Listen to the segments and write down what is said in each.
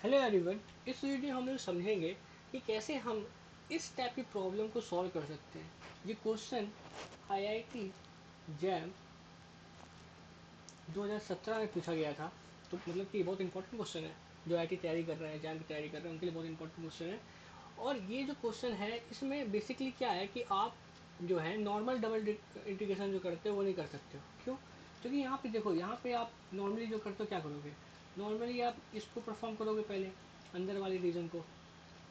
Hello everyone. इस video हम लोग समझेंगे कि कैसे हम इस टाइप की प्रॉब्लम को सॉल्व कर सकते हैं। ये क्वेश्चन आईआईटी जैम 2017 में पूछा गया था, तो मतलब कि बहुत इंपॉर्टेंट क्वेश्चन है। जो आईआईटी तैयारी कर रहे हैं, जैम की तैयारी कर रहे हैं, उनके लिए बहुत इंपॉर्टेंट क्वेश्चन है। और ये जो क्वेश्चन है इसमें बेसिकली क्या है कि आप जो है नॉर्मल डबल इंटीग्रेशन जो करते हो वो नहीं कर सकते हो। क्यों? क्योंकि यहाँ पे देखो, यहाँ पे आप नॉर्मली जो करते हो क्या करोगे, नॉर्मली आप इसको परफॉर्म करोगे पहले, अंदर वाली रीजन को,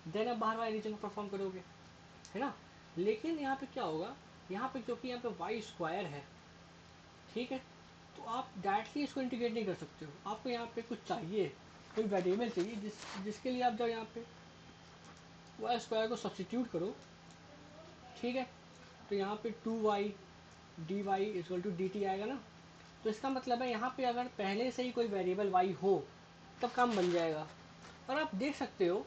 देन आप बाहर वाले रीजन को परफॉर्म करोगे, है ना। लेकिन यहाँ पे क्या होगा, यहाँ पे क्योंकि यहाँ पे वाई स्क्वायर है, ठीक है, तो आप डायरेक्टली इसको इंटीग्रेट नहीं कर सकते हो। आपको यहाँ पे कुछ चाहिए, कोई वेरिएबल चाहिए जिसके लिए आप जब यहाँ पे वाई स्क्वायर को सब्सटीट्यूट करो, ठीक है, तो यहाँ पे 2y d y equal to d t आएगा ना। तो इसका मतलब है यहाँ पे अगर पहले से ही कोई वेरिएबल y हो तब काम बन जाएगा। और आप देख सकते हो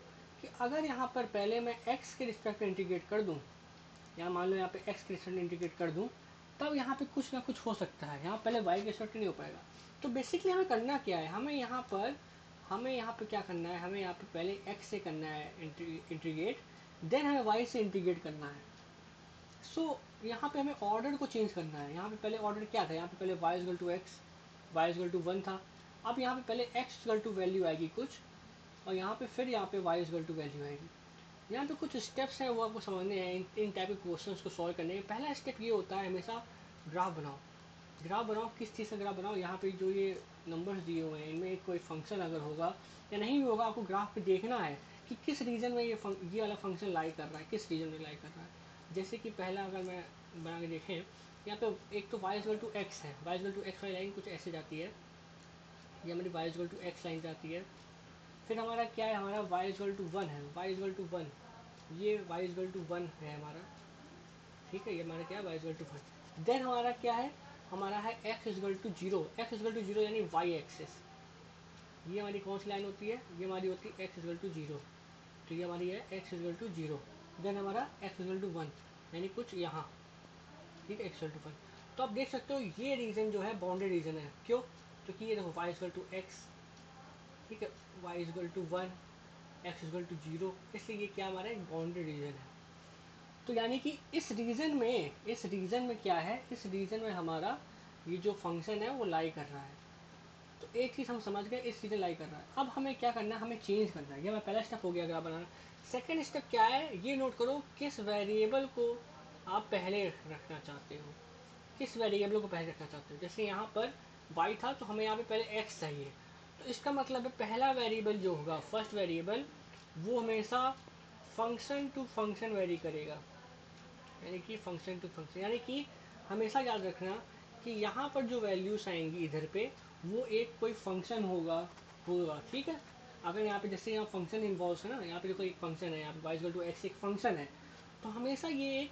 कि अगर यहाँ पर पहले मैं x के रिस्पेक्ट में इंटीग्रेट कर दूँ, या मान लो यहाँ पे x के रिस्पेक्ट में इंटीग्रेट कर दूँ, तब यहाँ पे कुछ ना कुछ हो सकता है। यहाँ पहले y के रिस्पेक्ट नहीं हो पाएगा। तो बेसिकली हमें करना क्या है, हमें यहाँ पे क्या करना है, हमें यहाँ पे पहले x से करना है इंटीग्रेट, देन हमें y से इंटीग्रेट करना है। सो यहाँ पे हमें ऑर्डर को चेंज करना है। यहाँ पे पहले ऑर्डर क्या था, यहाँ पे पहले y equal to x, y equal to 1 था। अब यहाँ पे पहले x इजल टू वैल्यू आएगी कुछ, और यहाँ पे फिर यहाँ पे y इजल टू वैल्यू आएगी। यहाँ पे कुछ स्टेप्स हैं वो आपको समझने हैं इन टाइप के क्वेश्चंस को सॉल्व करने के। पहला स्टेप ये होता है, हमेशा ग्राफ बनाओ। ग्राफ बनाओ, किस चीज़ का ग्राफ बनाओ, यहाँ पे जो ये नंबर्स दिए हुए हैं इनमें कोई फंक्शन अगर होगा या नहीं भी होगा, आपको ग्राफ पे देखना है कि किस रीजन में ये वाला फंक्शन लाई कर रहा है, किस रीजन में लाई कर रहा है। जैसे कि पहला अगर मैं बना के देखें, यहाँ पे एक तो y इजल टू एक्स है, y इजल टू एक्स वाली लाइन कुछ ऐसे जाती है, ये हमारी y equal to x line जाती है। फिर हमारा क्या है, हमारा y इजल टू 1 है, y इजल टू 1, ये y इजल टू 1 है हमारा, ठीक है, ये हमारा क्या है, y इजल टू 1। देन हमारा क्या है, हमारा है x equal to 0, x equal to 0 यानी y एक्सिस। ये हमारी कौन सी लाइन होती है, ये हमारी होती है x इजल टू 0, तो ये हमारी है x इजल टू 0। देन हमारा x इजल टू 1 यानी कुछ यहाँ, ठीक है, x इजल टू 1। तो आप देख सकते हो ये रीजन जो है बाउंडेड रीजन है। क्यों? क्योंकि ये देखो y इजल टू x, ठीक है, y equal to 1, x equal to 0, इसलिए ये क्या हमारा एक बाउंडेड रीजन है। तो यानी कि इस रीजन में क्या है, इस रीजन में हमारा ये जो फंक्शन है वो लाई कर रहा है। तो एक चीज़ हम समझ गए, इस चीज़ें लाई कर रहा है। अब हमें क्या करना है, हमें चेंज करना है। ये हमारा पहला स्टेप हो गया ग्राफ बनाना। सेकेंड स्टेप क्या है, ये नोट करो किस वेरिएबल को आप पहले रखना चाहते हो, किस वेरिएबल को पहले रखना चाहते हो। जैसे यहाँ पर y था तो हमें यहाँ पे पहले x चाहिए, तो इसका मतलब है पहला वेरिएबल जो होगा, फर्स्ट वेरिएबल, वो हमेशा फंक्शन टू फंक्शन वेरी करेगा। यानी कि फंक्शन टू फंक्शन, यानी कि हमेशा याद रखना कि यहाँ पर जो वैल्यूज आएंगी इधर पे, वो एक कोई फंक्शन होगा होगा ठीक है। अगर यहाँ पे जैसे यहाँ फंक्शन इन्वॉल्व है ना, यहाँ पे देखो एक फंक्शन है, यहाँ पे वाई इक्वल टू एक्स एक फंक्शन है, तो हमेशा ये एक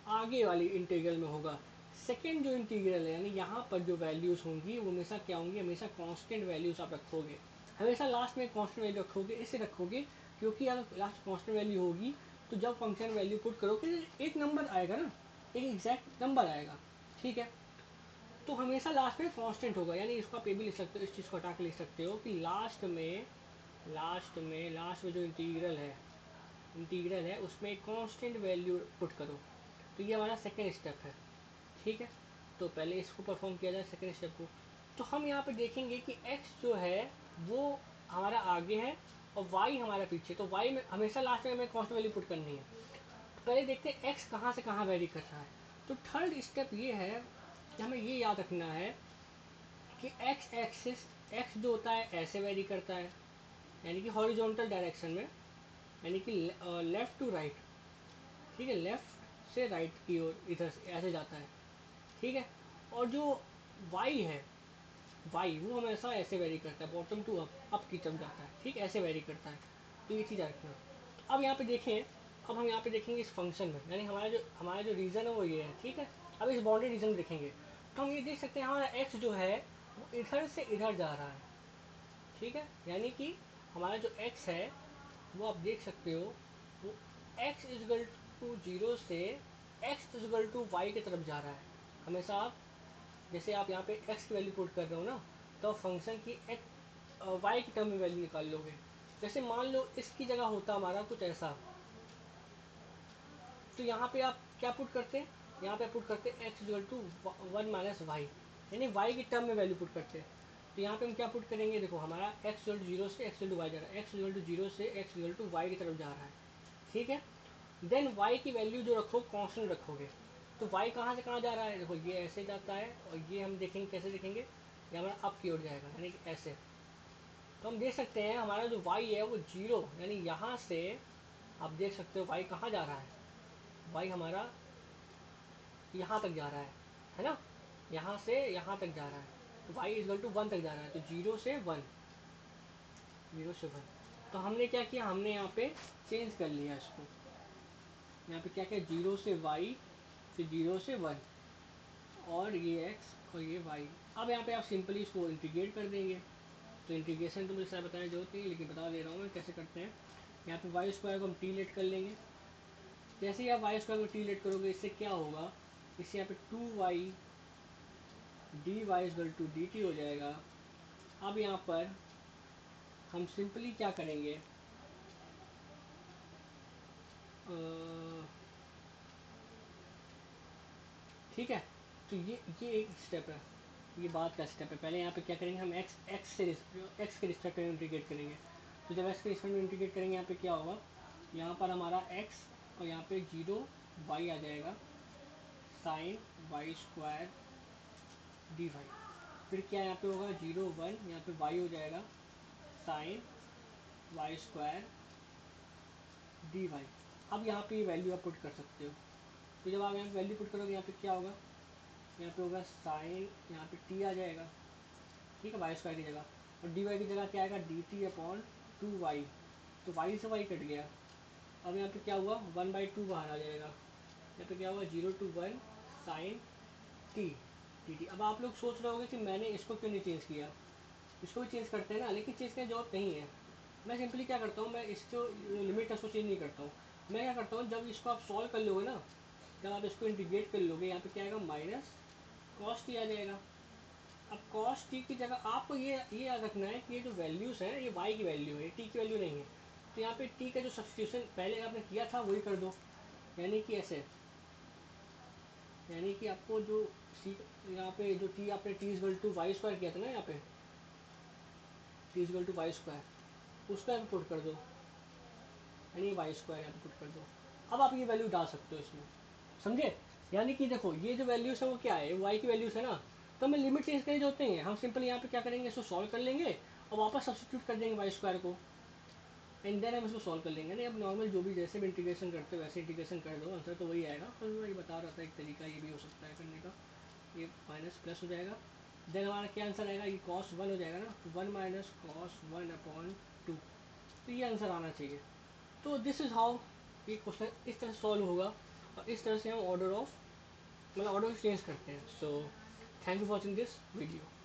आगे वाली इंटीग्रल में होगा। सेकेंड जो इंटीग्रल है, यानी यहाँ पर जो वैल्यूज होंगी वो हमेशा क्या होंगी, हमेशा कांस्टेंट वैल्यूज आप रखोगे। हमेशा लास्ट में कांस्टेंट वैल्यू रखोगे, इसे रखोगे क्योंकि अगर लास्ट कांस्टेंट वैल्यू होगी तो जब फंक्शन वैल्यू पुट करोगे एक नंबर आएगा ना, एक एग्जैक्ट नंबर आएगा, ठीक है। तो हमेशा लास्ट में कांस्टेंट होगा, यानी इसको आप ये भी लिख सकते हो, इस चीज़ को हटा के लिख सकते हो कि लास्ट में जो इंटीग्रल है उसमें एक कांस्टेंट वैल्यू पुट करो। तो ये हमारा सेकेंड स्टेप है, ठीक है। तो पहले इसको परफॉर्म किया जाए सेकेंड स्टेप को। तो हम यहाँ पे देखेंगे कि x जो है वो हमारा आगे है और y हमारा पीछे, तो y में हमेशा लास्ट में हमें कांस्टेंट वैल्यू पुट करनी है। तो पहले देखते हैं x कहाँ से कहाँ वेरी कर रहा है। तो थर्ड स्टेप ये है कि हमें ये याद रखना है कि x एक्सिस, x जो होता है ऐसे वेरी करता है, यानी कि हॉरिजॉन्टल डायरेक्शन में, यानी कि लेफ्ट टू राइट, ठीक है, लेफ्ट से राइट की ओर इधर से ऐसे जाता है, ठीक है। और जो y है, y वो हमेशा ऐसे वेरी करता है, बॉटम टू अप की तरफ जाता है, ठीक, ऐसे वेरी करता है। तो ये चीज़ रखना। अब यहाँ पे देखें, अब हम यहाँ पे देखेंगे इस फंक्शन में, यानी हमारा जो रीजन है वो ये है, ठीक है। अब इस बाउंड्री रीजन में देखेंगे तो हम ये देख सकते हैं हमारा x जो है वो इधर से इधर जा रहा है, ठीक है। यानी कि हमारा जो x है वो आप देख सकते हो, वो x इजगल टू 0 से x इजगल टू y की तरफ जा रहा है। हमेशा आप जैसे आप यहाँ पे x की वैल्यू पुट कर रहे हो ना, तो फंक्शन की y की टर्म में वैल्यू निकाल लोगे, जैसे मान लो इसकी जगह होता हमारा कुछ ऐसा, तो यहाँ पे आप क्या पुट करते हैं, यहाँ पे पुट करते हैं एक्स इक्वल टू 1 - वाई, यानी वाई की टर्म में वैल्यू पुट करते हैं। तो यहाँ पे हम क्या पुट करेंगे, देखो हमारा एक्स इक्वल टू 0 से एक्स इक्वल टू वाई जा रहा है, एक्स इक्वल टू 0 से एक्स इक्वल टू वाई की तरफ जा रहा है, ठीक है। देन वाई की वैल्यू जो रखो कांस्टेंट रखोगे, तो वाई कहाँ से कहाँ जा रहा है, देखो ये ऐसे जाता है, और ये हम देखेंगे कैसे देखेंगे, ये हमारा अप की ओर जाएगा, यानी कि ऐसे। तो हम देख सकते हैं हमारा जो वाई है वो 0, यानी यहाँ से आप देख सकते हो वाई कहाँ जा रहा है, वाई हमारा यहाँ तक जा रहा है ना, यहाँ से यहाँ तक जा रहा है, तो वाई इजल टू 1 तक जा रहा है, तो 0 से 1, 0 से 1। तो हमने क्या किया, हमने यहाँ पे चेंज कर लिया इसको, यहाँ पे क्या किया, 0 से वाई, फिर 0 से 1, और ये एक्स और ये वाई। अब यहाँ पे आप सिंपली इसको इंटीग्रेट कर देंगे, तो इंटीग्रेशन तो मुझे सारा बताने की जरूरत नहीं, लेकिन बता दे रहा हूँ मैं कैसे करते हैं। यहाँ पे वाई स्क्वायर को हम टी लेट कर लेंगे, जैसे ही आप वाई स्क्वायर को टी लेट करोगे इससे क्या होगा, इससे यहाँ पे 2y d y equal to d t हो जाएगा। अब यहाँ पर हम सिंपली क्या करेंगे, ठीक है। तो ये एक स्टेप है, ये बात का स्टेप है। पहले यहाँ पे क्या करेंगे, हम एक्स के रिस्पेक्ट में इंटीग्रेट करेंगे। तो जब एक्स के रिस्पेक्ट में इंटीग्रेट करेंगे, यहाँ पे क्या होगा, यहाँ पर हमारा एक्स और यहाँ पे 0 वाई आ जाएगा, sine y square d y. फिर क्या यहाँ पे होगा, 0 1, यहाँ पे वाई हो जाएगा, sine y square d y. अब यहाँ पे वैल्यू आप पुट कर सकते हो। तो जब आप यहाँ पे वैल्यू पुट करोगे, यहाँ पे क्या होगा, यहाँ पे होगा साइन, यहाँ पे टी आ जाएगा, ठीक है, वाई स्क्वायर की जगह, और डी वाई की जगह क्या आएगा, डी टी अपॉन 2y। तो वाई से वाई कट गया। अब यहाँ पे क्या हुआ, 1/2 बाहर आ जाएगा, यहाँ पे क्या हुआ, 0 to 1 sine t t t. अब आप लोग सोच रहे होंगे कि मैंने इसको क्यों नहीं चेंज किया, इसको भी चेंज करते हैं ना, लेकिन चेंज करने की जरूरत नहीं है। मैं सिंपली क्या करता हूँ, मैं इसको लिमिट है उसको चेंज नहीं करता हूँ। मैं क्या करता हूँ, जब इसको आप सॉल्व कर लोगे ना, जब आप इसको इंटीग्रेट कर लोगे, यहाँ पे क्या आएगा, माइनस कॉस टी आ जाएगा। अब कॉस टी की जगह आपको ये याद रखना है कि ये जो वैल्यूज़ हैं ये वाई की वैल्यू है, टी की वैल्यू नहीं है। तो यहाँ पे टी का जो सब्सटीट्यूशन पहले आपने किया था वही कर दो, यानी कि ऐसे, यानी कि आपको जो सी, यहाँ पे जो टी आपने t equal to y square किया था ना, यहाँ पे t equal to y square, उसका यहाँ पुट कर दो, यानी वाई स्क्वायर यहाँ पे पुट कर दो। अब आप ये वैल्यू डाल सकते हो इसमें, समझे। यानी कि देखो ये जो वैल्यूज है वो क्या है, वाई की वैल्यूज है ना, तो हमें लिमिट चेंज करने होते हैं, हम सिंपल यहाँ पे क्या करेंगे, इसको सॉल्व कर लेंगे और वापस सब्सिट्यूट कर देंगे वाई स्क्वायर को, एंड देन हम इसको सॉल्व कर लेंगे। नहीं, अब नॉर्मल जो भी जैसे भी इंटीग्रेशन करते हो वैसे इंटीग्रेशन कर दो, आंसर तो वही आएगा। पर मैं ये बता रहा था एक तरीका ये भी हो सकता है करने का, ये माइनस प्लस हो जाएगा, देन हमारा क्या आंसर आएगा, ये कॉस 1 हो जाएगा ना, तो 1 - cos 1/2। तो ये आंसर आना चाहिए। तो दिस इज़ हाउ ये क्वेश्चन इस तरह सॉल्व होगा, और इस तरह से हम ऑर्डर ऑफ, मतलब ऑर्डर चेंज करते हैं। So thank you for watching this video.